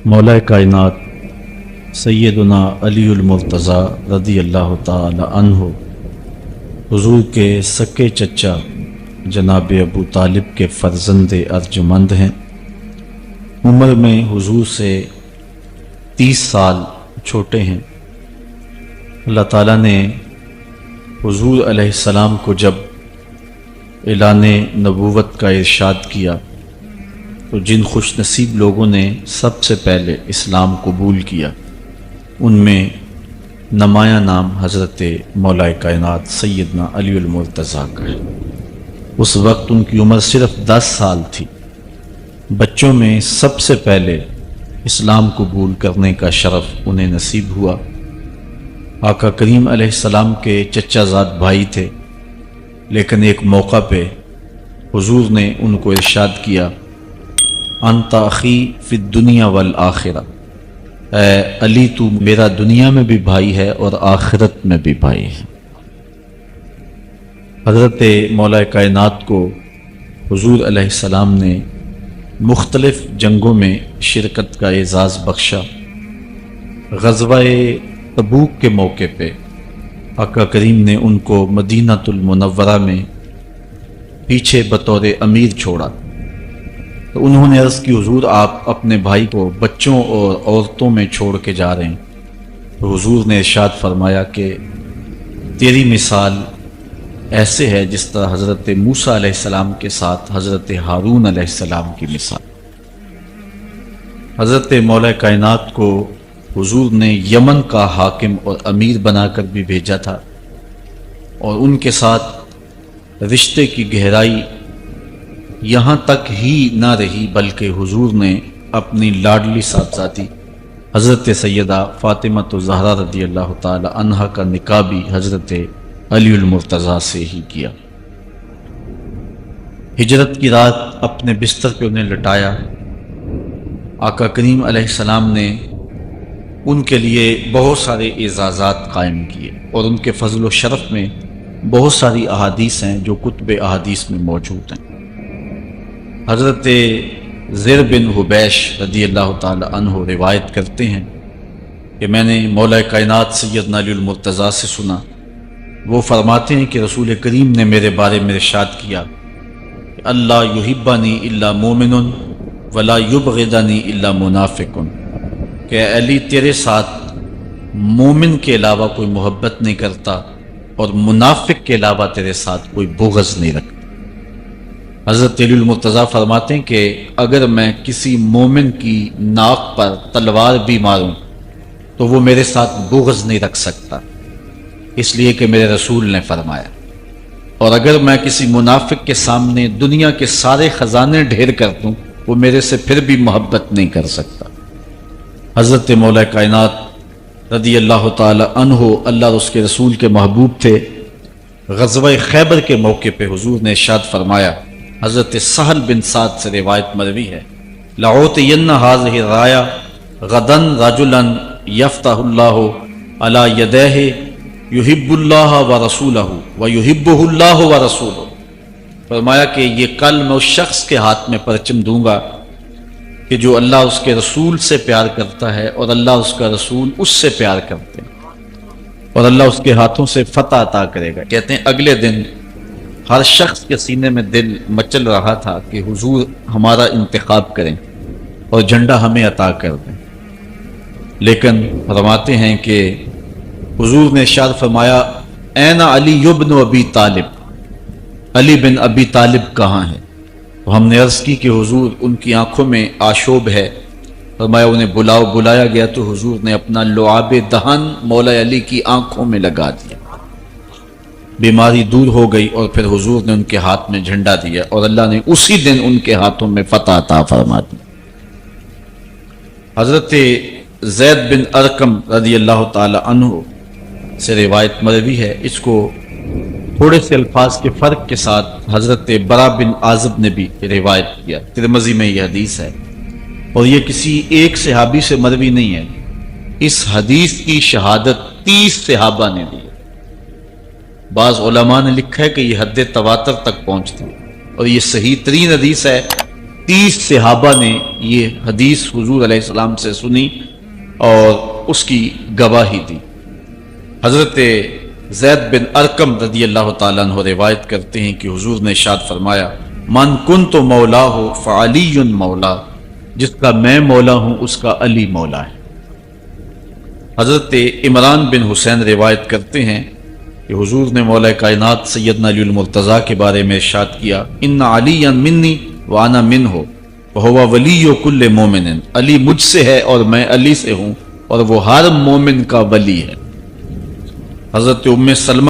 مولا کائنات سیدنا علی المرتضیٰ رضی اللہ تعالی عنہ حضور کے سکے چچا جناب ابو طالب کے فرزند ارجمند ہیں۔ عمر میں حضور سے 30 سال چھوٹے ہیں۔ اللہ تعالیٰ نے حضور علیہ السلام کو جب اعلان نبوت کا ارشاد کیا تو جن خوش نصیب لوگوں نے سب سے پہلے اسلام قبول کیا ان میں نمایاں نام حضرت مولا کائنات سیدنا علی المرتضیٰ کا ہے۔ اس وقت ان کی عمر صرف 10 سال تھی۔ بچوں میں سب سے پہلے اسلام قبول کرنے کا شرف انہیں نصیب ہوا۔ آقا کریم علیہ السلام کے چچا زاد بھائی تھے، لیکن ایک موقع پہ حضور نے ان کو ارشاد کیا، انت اخی فی الدنیا والآخرہ، اے علی تو میرا دنیا میں بھی بھائی ہے اور آخرت میں بھی بھائی ہے۔ حضرت مولا کائنات کو حضور علیہ السلام نے مختلف جنگوں میں شرکت کا اعزاز بخشا۔ غزوہ تبوک کے موقع پہ آقا کریم نے ان کو مدینہ المنورہ میں پیچھے بطور امیر چھوڑا، تو انہوں نے عرض کی، حضور آپ اپنے بھائی کو بچوں اور عورتوں میں چھوڑ کے جا رہے ہیں۔ تو حضور نے ارشاد فرمایا کہ تیری مثال ایسے ہے جس طرح حضرت موسیٰ علیہ السلام کے ساتھ حضرت ہارون علیہ السلام کی مثال۔ حضرت مولا کائنات کو حضور نے یمن کا حاکم اور امیر بنا کر بھی بھیجا تھا، اور ان کے ساتھ رشتے کی گہرائی یہاں تک ہی نہ رہی بلکہ حضور نے اپنی لاڈلی صاحبزادی حضرت سیدہ فاطمہ الزہرا رضی اللہ تعالی عنہا کا نکاح بھی حضرت علی المرتضیٰ سے ہی کیا۔ ہجرت کی رات اپنے بستر پہ انہیں لٹایا۔ آقا کریم علیہ السلام نے ان کے لیے بہت سارے اعزازات قائم کیے، اور ان کے فضل و شرف میں بہت ساری احادیث ہیں جو کتب احادیث میں موجود ہیں۔ حضرت زر بن حبیش رضی اللہ تعالی عنہ روایت کرتے ہیں کہ میں نے مولا کائنات سیدنا علی المرتضیٰ سے سنا، وہ فرماتے ہیں کہ رسول کریم نے میرے بارے میں ارشاد کیا کہ اللہ یحبنی الا مومن ولا یبغضنی الا منافق، کہ اے علی تیرے ساتھ مومن کے علاوہ کوئی محبت نہیں کرتا اور منافق کے علاوہ تیرے ساتھ کوئی بغض نہیں رکھتا۔ حضرت علی المرتضیٰ فرماتے ہیں کہ اگر میں کسی مومن کی ناک پر تلوار بھی ماروں تو وہ میرے ساتھ بغض نہیں رکھ سکتا، اس لیے کہ میرے رسول نے فرمایا، اور اگر میں کسی منافق کے سامنے دنیا کے سارے خزانے ڈھیر کر دوں وہ میرے سے پھر بھی محبت نہیں کر سکتا۔ حضرت مولا کائنات رضی اللہ تعالی عنہ اللہ اور اس کے رسول کے محبوب تھے۔ غزوہ خیبر کے موقع پہ حضور نے ارشاد فرمایا، حضرت سہل بن سعد سے روایت مروی ہے، لَأُعْطِيَنَّ هَذِهِ الرَّايَةَ غَدًا رَجُلًا يَفْتَحُ اللَّهُ عَلَى يَدَيْهِ يُحِبُّ اللَّهَ وَرَسُولَهُ وَيُحِبُّهُ اللَّهُ وَرَسُولُهُ۔ فرمایا کہ یہ کل میں اس شخص کے ہاتھ میں پرچم دوں گا کہ جو اللہ اس کے رسول سے پیار کرتا ہے اور اللہ اس کا رسول اس سے پیار کرتے ہیں، اور اللہ اس کے ہاتھوں سے فتح عطا کرے گا۔ کہتے ہیں اگلے دن ہر شخص کے سینے میں دل مچل رہا تھا کہ حضور ہمارا انتخاب کریں اور جھنڈا ہمیں عطا کر دیں، لیکن فرماتے ہیں کہ حضور نے ارشاد فرمایا، این علی بن ابی طالب، علی بن ابی طالب کہاں ہے؟ تو ہم نے عرض کی کہ حضور ان کی آنکھوں میں آشوب ہے۔ فرمایا انہیں بلاؤ۔ بلایا گیا تو حضور نے اپنا لعاب دہن مولا علی کی آنکھوں میں لگا دیا، بیماری دور ہو گئی، اور پھر حضور نے ان کے ہاتھ میں جھنڈا دیا اور اللہ نے اسی دن ان کے ہاتھوں میں فتح عطا فرما دی۔ حضرت زید بن ارقم رضی اللہ تعالی عنہ سے روایت مروی ہے، اس کو تھوڑے سے الفاظ کے فرق کے ساتھ حضرت برا بن عازب نے بھی روایت کیا، ترمذی میں یہ حدیث ہے، اور یہ کسی ایک صحابی سے مروی نہیں ہے۔ اس حدیث کی شہادت 30 صحابہ نے دی۔ بعض علماء نے لکھا ہے کہ یہ حد تواتر تک پہنچتی ہے، اور یہ صحیح ترین حدیث ہے۔ 30 صحابہ نے یہ حدیث حضور علیہ السلام سے سنی اور اس کی گواہی دی۔ حضرت زید بن ارقم رضی اللہ تعالیٰ عنہ روایت کرتے ہیں کہ حضور نے ارشاد فرمایا، من کنت مولا ہو فعلی مولا، جس کا میں مولا ہوں اس کا علی مولا ہے۔ حضرت عمران بن حسین روایت کرتے ہیں کہ حضور نے مولا کائنات سیدنا علی المرتضیٰ کے بارے میں ارشاد کیا، ان علی منی وانا منہ وہو ولی کل مومن، علی مجھ سے ہے اور میں علی سے ہوں، اور وہ ہر مومن کا ولی ہے۔ حضرت ام سلمہ